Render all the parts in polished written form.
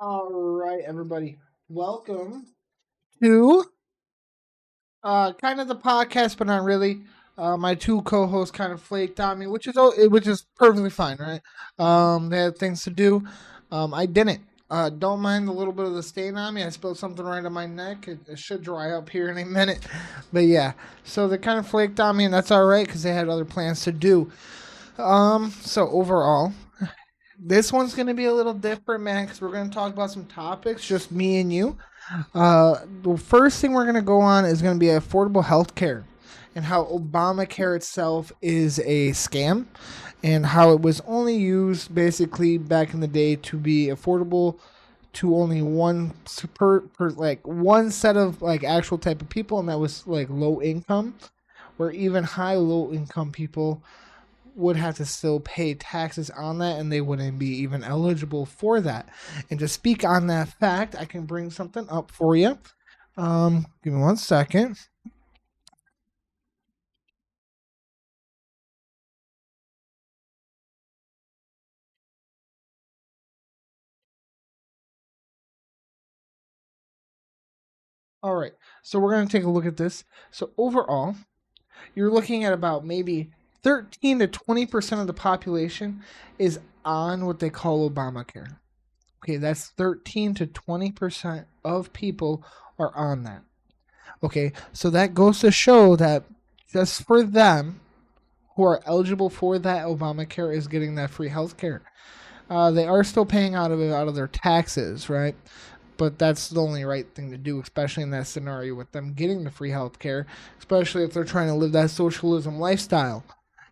All right, everybody. Welcome to kind of the podcast, but not really. My two co-hosts kind of flaked on me, which is perfectly fine, right? They had things to do. I didn't. Don't mind the little bit of the stain on me. I spilled something right on my neck. It should dry up here in a minute, but yeah. So they kind of flaked on me, and that's all right because they had other plans to do. So overall, this one's going to be a little different, man, because we're going to talk about some topics, just me and you. The first thing we're going to go on is going to be affordable health care and how Obamacare itself is a scam and how it was only used basically back in the day to be affordable to only one set of like actual type of people, and that was like low income, where even low income people would have to still pay taxes on that and they wouldn't be even eligible for that. And to speak on that fact, I can bring something up for you. Give me 1 second. All right, so we're going to take a look at this. So overall, you're looking at about maybe 13 to 20% of the population is on what they call Obamacare. Okay, that's 13 to 20% of people are on that. Okay, so that goes to show that just for them who are eligible for that, Obamacare is getting that free health care. They are still paying out of their taxes, right? But that's the only right thing to do, especially in that scenario with them getting the free health care, especially if they're trying to live that socialism lifestyle,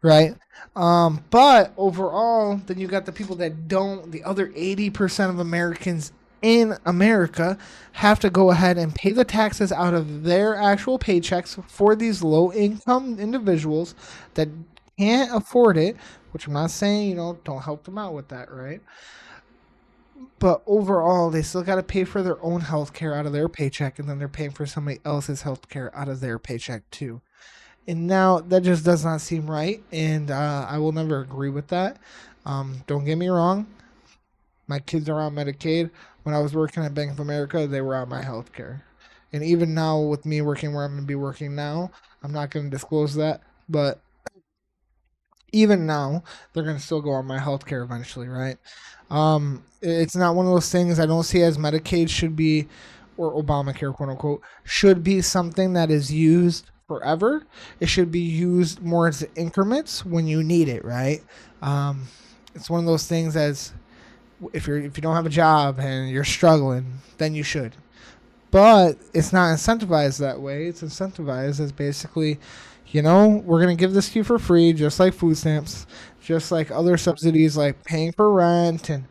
right? But overall, then you got the people that don't, the other 80% of Americans in America have to go ahead and pay the taxes out of their actual paychecks for these low income individuals that can't afford it, which I'm not saying, don't help them out with that, right? But overall, they still got to pay for their own health care out of their paycheck, and then they're paying for somebody else's health care out of their paycheck, too. And now that just does not seem right, and I will never agree with that. Don't get me wrong, my kids are on Medicaid. When I was working at Bank of America, they were on my health care. And even now, with me working where I'm going to be working now, I'm not going to disclose that, but even now, they're going to still go on my health care eventually, right? It's not one of those things I don't see as Medicaid should be, or Obamacare, quote unquote, should be something that is used forever. It should be used more as increments when you need it, right? It's one of those things as if you don't have a job and you're struggling, then you should. But it's not incentivized that way. It's incentivized as basically, we're going to give this to you for free, just like food stamps, just like other subsidies like paying for rent, and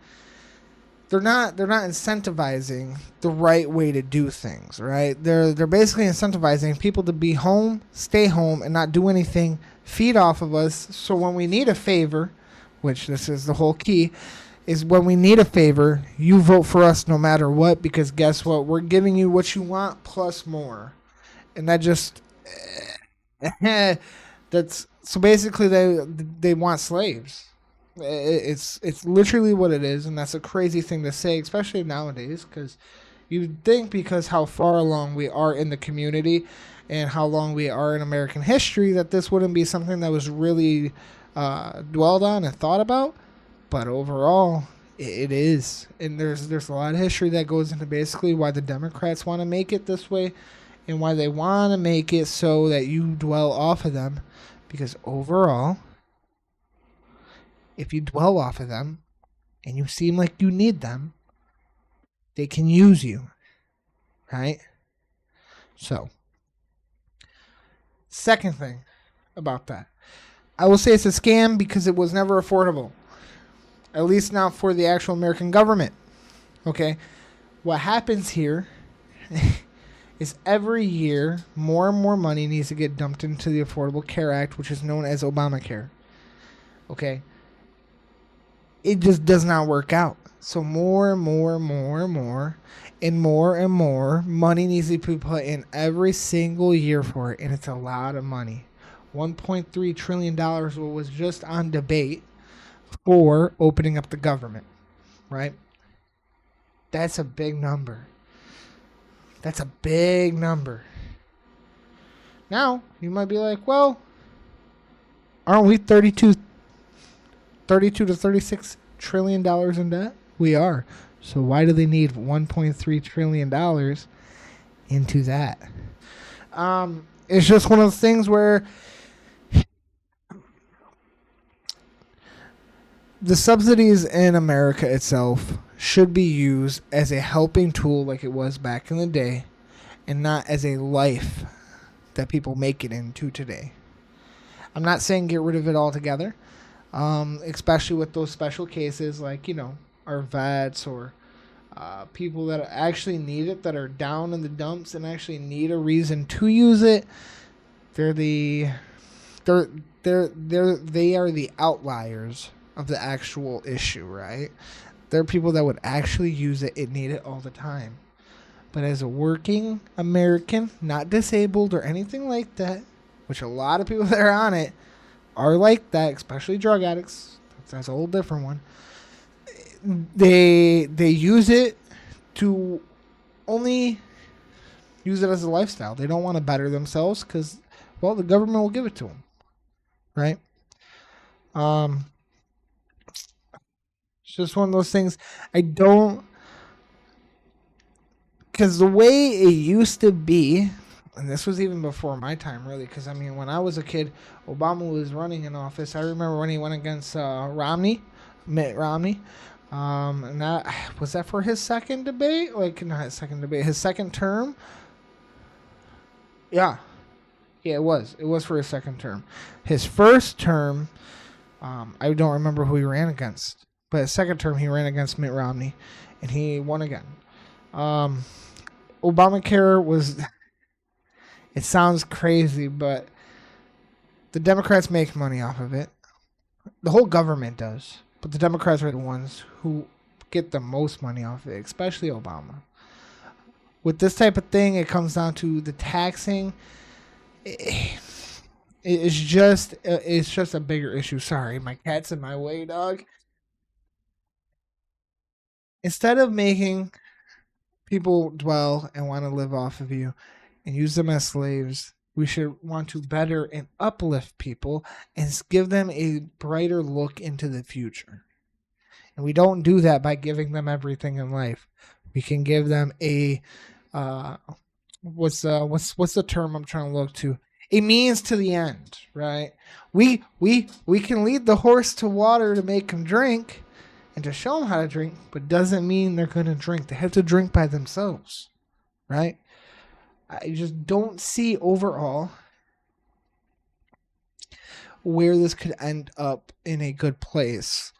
they're not incentivizing the right way to do things, right? They're basically incentivizing people to be home, stay home, and not do anything, feed off of us. So when we need a favor, which this is the whole key, is when we need a favor, you vote for us no matter what, because guess what? We're giving you what you want plus more. And that just that's so basically they want slaves. It's literally what it is, and that's a crazy thing to say, especially nowadays, because you'd think because how far along we are in the community and how long we are in American history that this wouldn't be something that was really dwelled on and thought about. But overall, it is, and there's a lot of history that goes into basically why the Democrats want to make it this way, and why they want to make it so that you dwell off of them, because overall, if you dwell off of them and you seem like you need them, they can use you, right? So, second thing about that, I will say it's a scam because it was never affordable, at least not for the actual American government. Okay, what happens here is every year more and more money needs to get dumped into the Affordable Care Act, which is known as Obamacare. Okay, it just does not work out. So more and more and more and more and more and more money needs to be put in every single year for it, and it's a lot of money. $1.3 trillion was just on debate for opening up the government, right? That's a big number. That's a big number. Now, you might be like, well, aren't we 32 to 36 trillion dollars in debt? We are. So why do they need 1.3 trillion dollars into that? It's just one of those things where the subsidies in America itself should be used as a helping tool like it was back in the day, and not as a life that people make it into today. I'm not saying get rid of it altogether, especially with those special cases like, our vets or people that actually need it, that are down in the dumps and actually need a reason to use it. They are the outliers of the actual issue, right? There are people that would actually use it and need it all the time. But as a working American, not disabled or anything like that, which a lot of people that are on it are like that, especially drug addicts. That's a whole different one. They use it to only use it as a lifestyle. They don't want to better themselves because, well, the government will give it to them, right? It's just one of those things. I don't, because the way it used to be, and this was even before my time, really, because, I mean, when I was a kid, Obama was running in office. I remember when he went against Mitt Romney. And that was that for his second debate? Like, not his second debate, his second term? Yeah. Yeah, it was. It was for his second term. His first term, I don't remember who he ran against. But his second term, he ran against Mitt Romney, and he won again. Obamacare was... It sounds crazy, but the Democrats make money off of it. The whole government does. But the Democrats are the ones who get the most money off of it, especially Obama. With this type of thing, it comes down to the taxing. It's just a bigger issue. Sorry, my cat's in my way, dog. Instead of making people dwell and want to live off of you and use them as slaves, we should want to better and uplift people and give them a brighter look into the future. And we don't do that by giving them everything in life. We can give them a what's the term I'm trying to look to? A means to the end, right? We can lead the horse to water to make him drink and to show them how to drink, but doesn't mean they're going to drink. They have to drink by themselves, right? I just don't see overall where this could end up in a good place.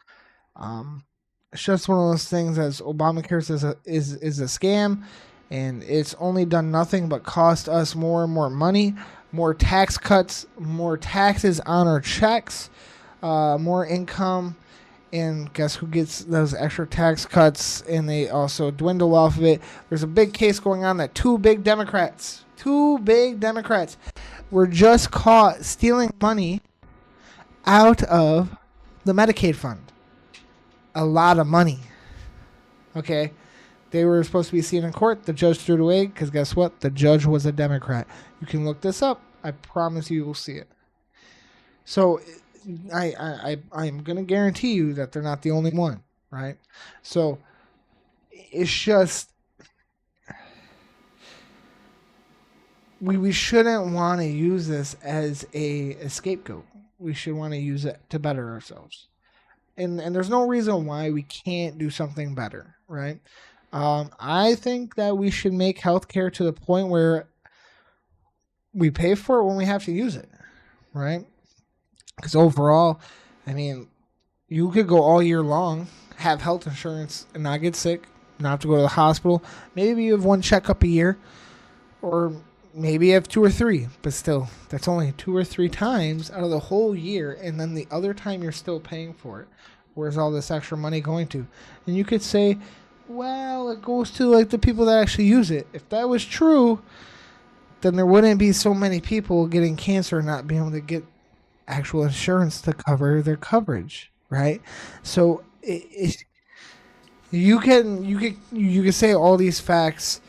It's just one of those things, as Obamacare is a scam, and it's only done nothing but cost us more and more money, more tax cuts, more taxes on our checks, more income. And guess who gets those extra tax cuts, and they also dwindle off of it? There's a big case going on that two big Democrats were just caught stealing money out of the Medicaid fund. A lot of money. Okay? They were supposed to be seen in court. The judge threw it away because guess what? The judge was a Democrat. You can look this up. I promise you will see it. So I'm going to guarantee you that they're not the only one, right? So it's just we shouldn't want to use this as a scapegoat. We should want to use it to better ourselves. And there's no reason why we can't do something better, right? I think that we should make healthcare to the point where we pay for it when we have to use it, right? Because overall, I mean, you could go all year long, have health insurance, and not get sick, not have to go to the hospital. Maybe you have one checkup a year, or maybe you have two or three, but still, that's only 2 or 3 times out of the whole year, and then the other time you're still paying for it. Where's all this extra money going to? And you could say, well, it goes to like the people that actually use it. If that was true, then there wouldn't be so many people getting cancer and not being able to get actual insurance to cover their coverage, right? So You can say all these facts,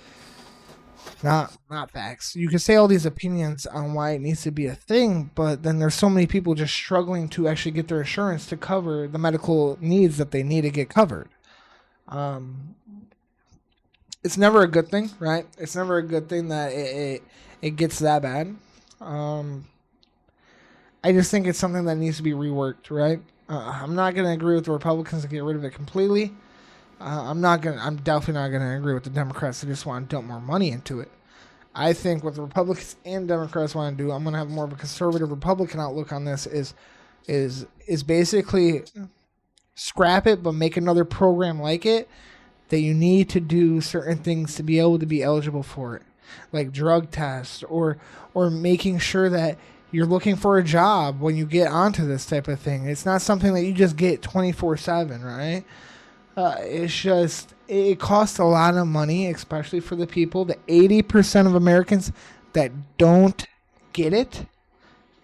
not facts. You can say all these opinions on why it needs to be a thing, but then there's so many people just struggling to actually get their insurance to cover the medical needs that they need to get covered. Um, it's never a good thing, right? It's never a good thing that it gets that bad. Um, I just think it's something that needs to be reworked, right? I'm not going to agree with the Republicans to get rid of it completely. I'm not gonna. I'm definitely not gonna agree with the Democrats that just want to dump more money into it. I think what the Republicans and Democrats want to do, I'm gonna have more of a conservative Republican outlook on this. Is basically scrap it, but make another program like it that you need to do certain things to be able to be eligible for it, like drug tests or making sure that you're looking for a job when you get onto this type of thing. It's not something that you just get 24/7, right? It's just it costs a lot of money, especially for the people. The 80% of Americans that don't get it,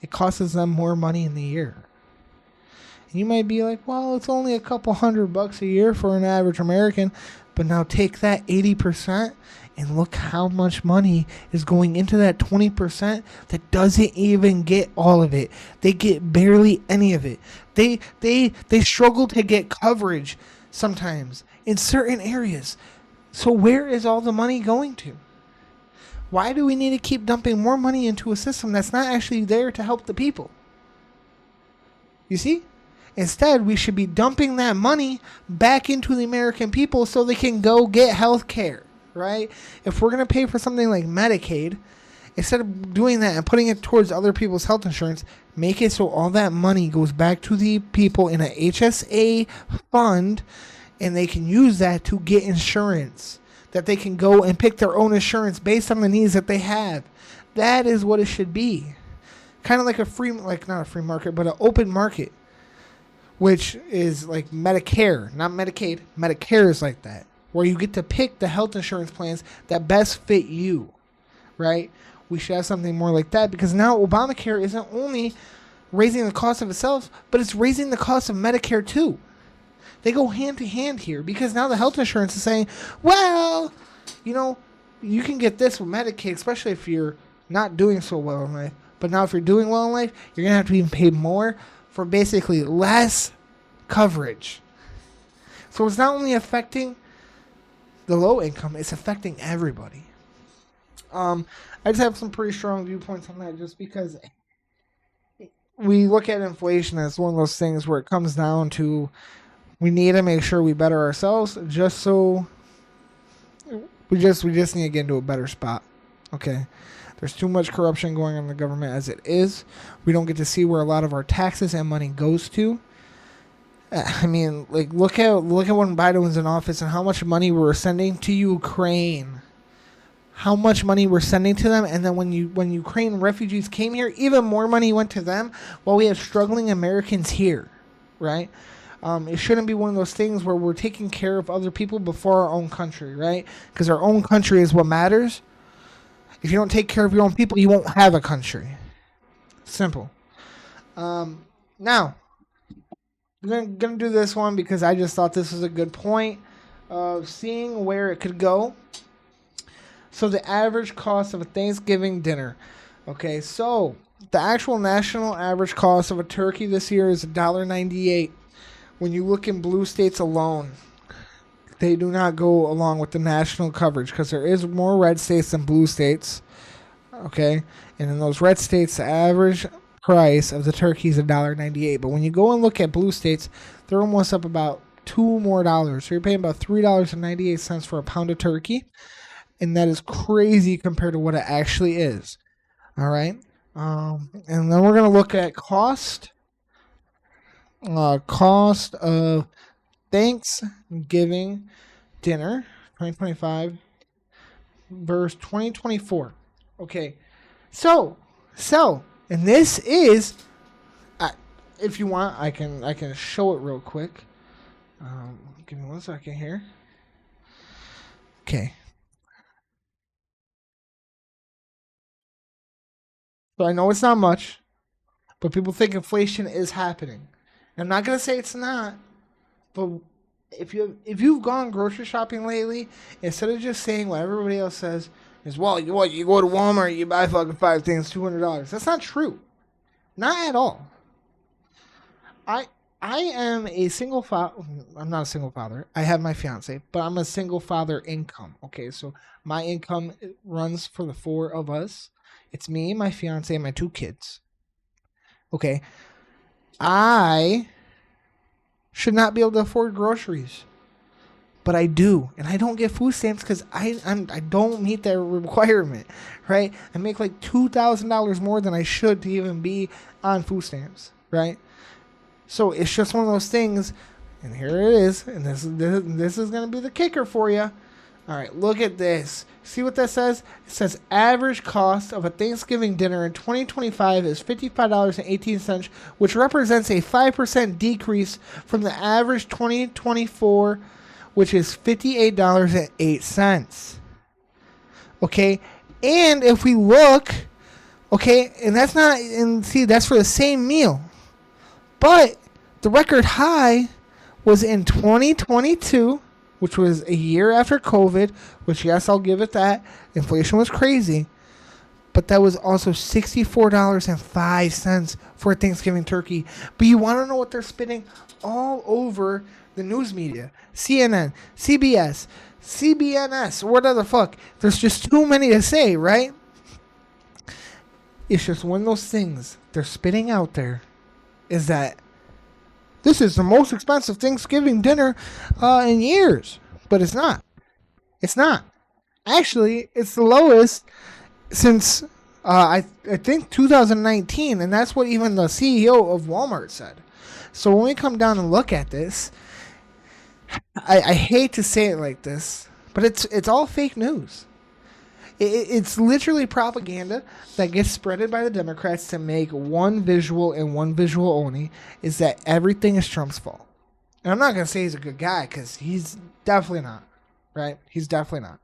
it costs them more money in the year. And you might be like, well, it's only a couple $100 a year for an average American, but now take that 80% and look how much money is going into that 20% that doesn't even get all of it. They get barely any of it. They struggle to get coverage sometimes in certain areas. So where is all the money going to? Why do we need to keep dumping more money into a system that's not actually there to help the people? You see? Instead, we should be dumping that money back into the American people so they can go get health care, right? If we're going to pay for something like Medicaid, instead of doing that and putting it towards other people's health insurance, make it so all that money goes back to the people in a HSA fund, and they can use that to get insurance, that they can go and pick their own insurance based on the needs that they have. That is what it should be. Kind of like not a free market, but an open market, which is like Medicare, not Medicaid. Medicare is like that, where you get to pick the health insurance plans that best fit you, right? We should have something more like that, because now Obamacare isn't only raising the cost of itself, but it's raising the cost of Medicare too. They go hand to hand here, because now the health insurance is saying, well, you can get this with Medicaid, especially if you're not doing so well in life. But now if you're doing well in life, you're going to have to even pay more for basically less coverage. So it's not only affecting the low income, it's affecting everybody. I just have some pretty strong viewpoints on that, just because we look at inflation as one of those things where it comes down to we need to make sure we better ourselves, just so we just need to get into a better spot. Okay. There's too much corruption going on in the government as it is. We don't get to see where a lot of our taxes and money goes to. I mean, like look at when Biden was in office and how much money we were sending to Ukraine. How much money we're sending to them, and then when Ukraine refugees came here, even more money went to them, while we have struggling Americans here, right? It shouldn't be one of those things where we're taking care of other people before our own country, right? Because our own country is what matters. If you don't take care of your own people, you won't have a country. Simple. Now, we're gonna do this one because I just thought this was a good point of seeing where it could go. So the average cost of a Thanksgiving dinner. Okay, so the actual national average cost of a turkey this year is $1.98. When you look in blue states alone, they do not go along with the national coverage, because there is more red states than blue states. Okay, and in those red states, the average price of the turkey is $1.98. But when you go and look at blue states, they're almost up about $2 more. So you're paying about $3.98 for a pound of turkey, and that is crazy compared to what it actually is. All right, and then we're gonna look at cost. Cost of Thanksgiving dinner 2025 versus 2024. Okay, so and this is, if you want, I can show it real quick. Give me 1 second here. Okay, so I know it's not much, but people think inflation is happening. I'm not gonna say it's not, but if you've gone grocery shopping lately, instead of just saying what everybody else says, is well, you go to Walmart, you buy fucking 5 things, $200. That's not true. Not at all. I I am a single father. I'm not a single father. I have my fiance, but I'm a single father income. Okay, so my income runs for the four of us. It's me, my fiance, and my two kids. Okay, I should not be able to afford groceries, but I do, and I don't get food stamps because I don't meet that requirement. Right? I make like $2,000 more than I should to even be on food stamps. Right? So it's just one of those things, and here it is, and this is going to be the kicker for you. All right, look at this. See what that says? It says average cost of a Thanksgiving dinner in 2025 is $55.18, which represents a 5% decrease from the average 2024, which is $58.08. Okay, and if we look, okay, and that's not, and see, that's for the same meal. But the record high was in 2022, which was a year after COVID, which, yes, I'll give it that. Inflation was crazy. But that was also $64.05 for a Thanksgiving turkey. But you want to know what they're spending all over the news media? CNN, CBS, CBNS, whatever the fuck. There's just too many to say, right? It's just one of those things they're spitting out there is that this is the most expensive Thanksgiving dinner in years. But it's not. It's not. Actually, it's the lowest since I think 2019, and that's what even the CEO of Walmart said. So when we come down and look at this, I hate to say it like this, but it's all fake news. It's literally propaganda that gets spreaded by the Democrats to make one visual and one visual only, is that everything is Trump's fault. And I'm not going to say he's a good guy because he's definitely not, right? He's definitely not.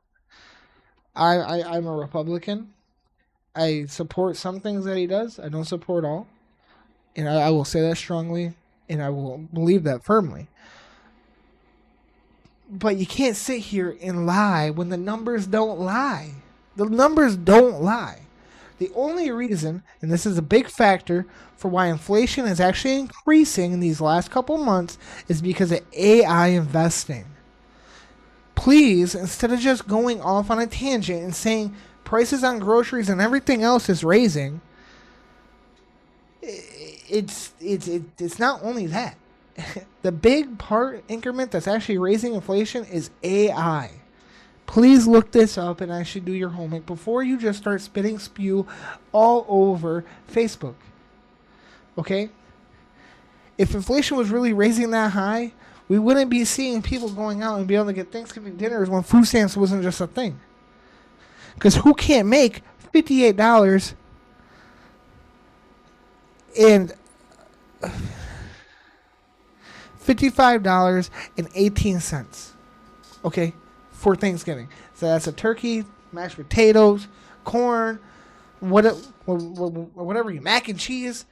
I'm a Republican. I support some things that he does. I don't support all. And I will say that strongly, and I will believe that firmly. But you can't sit here and lie when the numbers don't lie. The numbers don't lie. The only reason, and this is a big factor for why inflation is actually increasing in these last couple months, is because of AI investing. Please, instead of just going off on a tangent and saying prices on groceries and everything else is raising, it's not only that. The big part increment that's actually raising inflation is AI. Please look this up and actually do your homework before you just start spitting spew all over Facebook. Okay? If inflation was really raising that high, we wouldn't be seeing people going out and be able to get Thanksgiving dinners when food stamps wasn't just a thing. Because who can't make $58 and $55.18? Okay? For Thanksgiving. So that's a turkey, mashed potatoes, corn, whatever you, mac and cheese,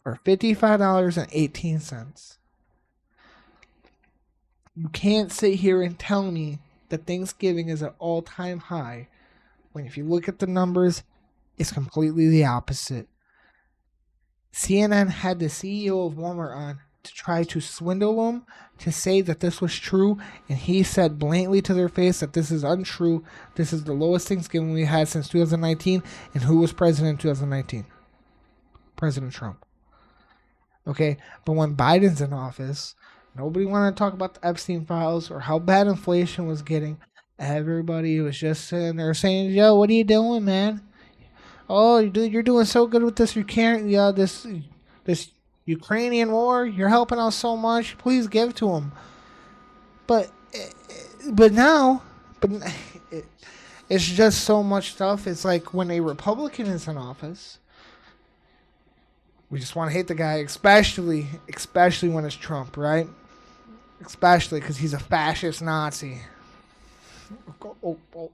for $55.18. You can't sit here and tell me that Thanksgiving is an all-time high when, if you look at the numbers, it's completely the opposite. CNN had the CEO of Walmart on to try to swindle them, to say that this was true, and he said blatantly to their face that this is untrue. This is the lowest Thanksgiving we had since 2019, and who was president in 2019? President Trump. Okay, but when Biden's in office, nobody wanted to talk about the Epstein files or how bad inflation was getting. Everybody was just sitting there saying, "Joe, what are you doing, man? Oh, you're doing so good with this. You can't, this Ukrainian war. You're helping us so much. Please give to them." But now, it's just so much stuff. It's like when a Republican is in office, we just want to hate the guy, especially when it's Trump, right? Especially because he's a fascist Nazi.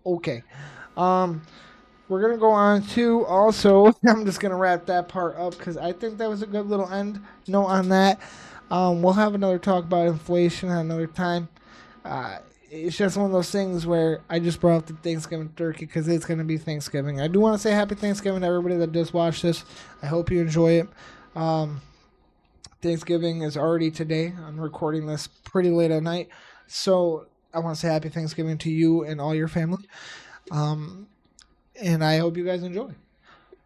Okay. We're going to go on to also, I'm just going to wrap that part up because I think that was a good little end note on that. We'll have another talk about inflation at another time. It's just one of those things where I just brought up the Thanksgiving turkey because it's going to be Thanksgiving. I do want to say happy Thanksgiving to everybody that does watch this. I hope you enjoy it. Thanksgiving is already today. I'm recording this pretty late at night. So I want to say happy Thanksgiving to you and all your family. And I hope you guys enjoy.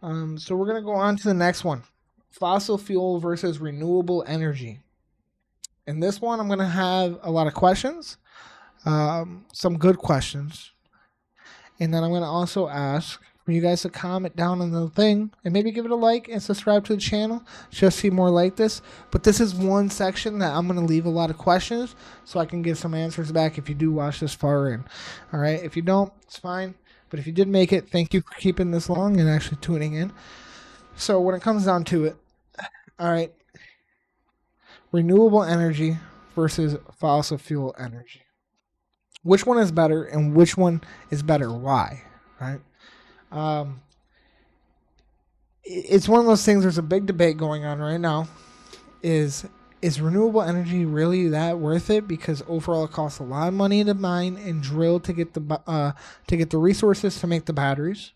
So we're going to go on to the next one. Fossil fuel versus renewable energy. In this one, I'm going to have a lot of questions. Some good questions. And then I'm going to also ask for you guys to comment down on the thing and maybe give it a like and subscribe to the channel just to see more like this. But this is one section that I'm going to leave a lot of questions so I can get some answers back if you do watch this far in. All right. If you don't, it's fine. But if you did make it, thank you for keeping this long and actually tuning in. So when it comes down to it, all right, renewable energy versus fossil fuel energy. Which one is better and which one is better? Why? Right? It's one of those things. There's a big debate going on right now. Is renewable energy really that worth it? Because overall, it costs a lot of money to mine and drill to get the resources to make the batteries.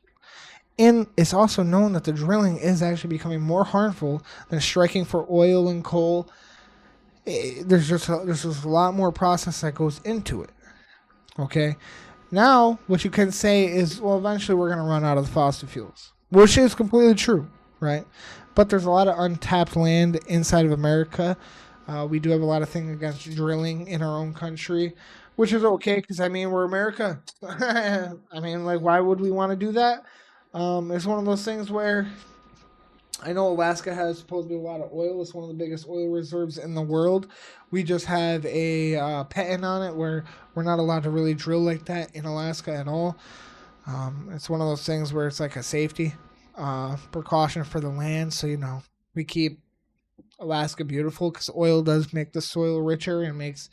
And it's also known that the drilling is actually becoming more harmful than striking for oil and coal. There's just a lot more process that goes into it. Okay. Now, what you can say is, well, eventually we're going to run out of the fossil fuels, which is completely true, right? But there's a lot of untapped land inside of America. We do have a lot of things against drilling in our own country, which is okay because, I mean, we're America. I mean, like, why would we want to do that? It's one of those things where I know Alaska has supposed to be a lot of oil. It's one of the biggest oil reserves in the world. We just have a patent on it where we're not allowed to really drill like that in Alaska at all. It's one of those things where it's like a safety precaution for the land. So, we keep Alaska beautiful because oil does make the soil richer and makes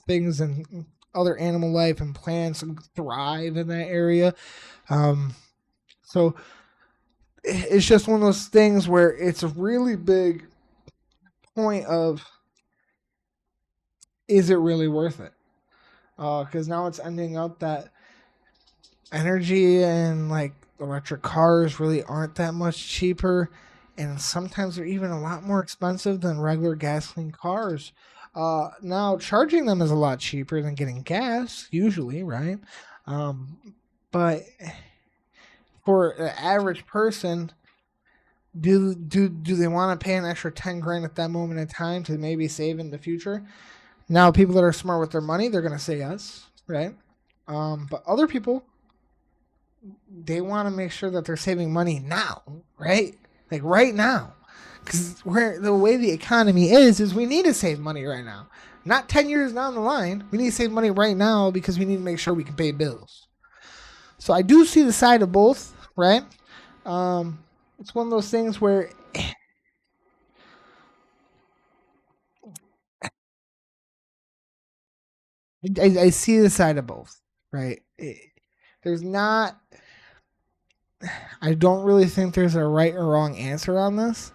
things and other animal life and plants thrive in that area. So it's just one of those things where it's a really big point of, is it really worth it? Because now it's ending up that energy and like electric cars really aren't that much cheaper, and sometimes they're even a lot more expensive than regular gasoline cars. Now charging them is a lot cheaper than getting gas usually, right? But for an average person, do they want to pay an extra 10 grand at that moment in time to maybe save in the future? Now, people that are smart with their money, they're going to say yes, right? But other people, they want to make sure that they're saving money now, right? Like right now. Because the way the economy is we need to save money right now. Not 10 years down the line. We need to save money right now because we need to make sure we can pay bills. So I do see the side of both, right? It's one of those things where I see the side of both, right? There's not. I don't really think there's a right or wrong answer on this,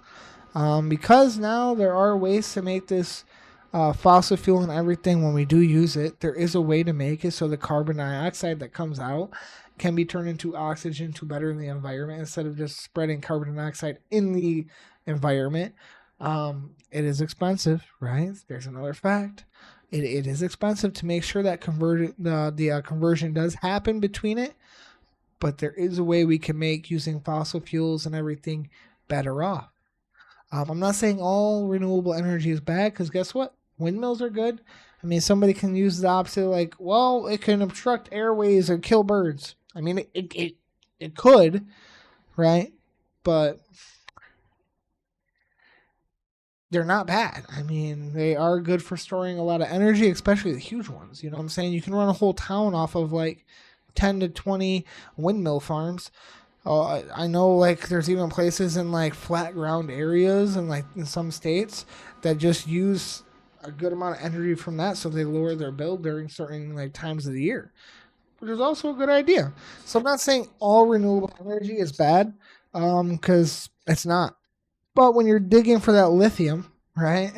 because now there are ways to make this fossil fuel and everything. When we do use it, there is a way to make it so the carbon dioxide that comes out can be turned into oxygen to better the environment instead of just spreading carbon dioxide in the environment. It is expensive, right? There's another fact. It is expensive to make sure that the conversion does happen between it, but there is a way we can make using fossil fuels and everything better off. I'm not saying all renewable energy is bad, because guess what? Windmills are good. I mean, somebody can use the opposite, like, well, it can obstruct airways and kill birds. I mean, it could, right? But they're not bad. I mean, they are good for storing a lot of energy, especially the huge ones. You know what I'm saying? You can run a whole town off of like 10 to 20 windmill farms. I know, like, there's even places in like flat ground areas and like in some states that just use a good amount of energy from that, so they lower their bill during certain like times of the year, which is also a good idea. So I'm not saying all renewable energy is bad, because it's not. But when you're digging for that lithium, right,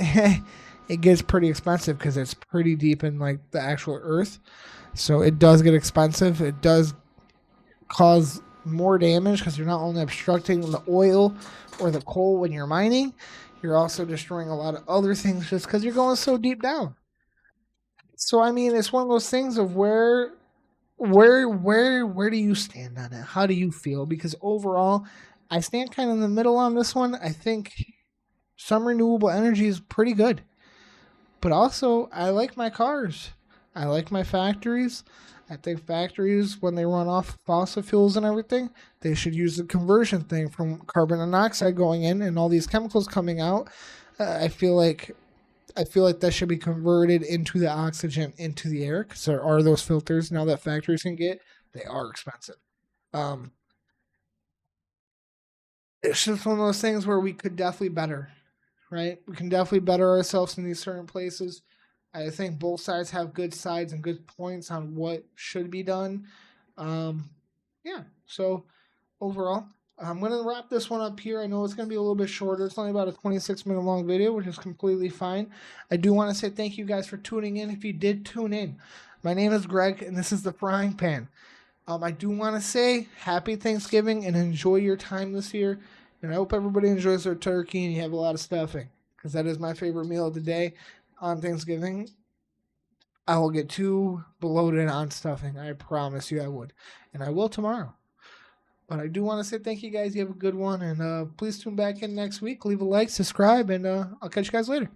it gets pretty expensive because it's pretty deep in like the actual earth. So it does get expensive. It does cause more damage because you're not only obstructing the oil or the coal when you're mining, you're also destroying a lot of other things just because you're going so deep down. So I mean, it's one of those things of where do you stand on it? How do you feel? Because overall, I stand kind of in the middle on this one. I think some renewable energy is pretty good, but also I like my cars. I like my factories. I think factories, when they run off fossil fuels and everything, they should use the conversion thing from carbon monoxide going in and all these chemicals coming out. I feel like that should be converted into the oxygen into the air because there are those filters now that factories can get. They are expensive. Um, it's just one of those things where we could definitely better, right? We can definitely better ourselves in these certain places. I think both sides have good sides and good points on what should be done. Um, yeah. So overall, I'm going to wrap this one up here. I know it's going to be a little bit shorter. It's only about a 26-minute long video, which is completely fine. I do want to say thank you guys for tuning in. If you did tune in, my name is Greg, and this is The Frying Pan. I do want to say happy Thanksgiving and enjoy your time this year. And I hope everybody enjoys their turkey and you have a lot of stuffing because that is my favorite meal of the day on Thanksgiving. I will get too bloated on stuffing. I promise you I would. And I will tomorrow. But I do want to say thank you guys. You have a good one. And please tune back in next week. Leave a like, subscribe, and I'll catch you guys later.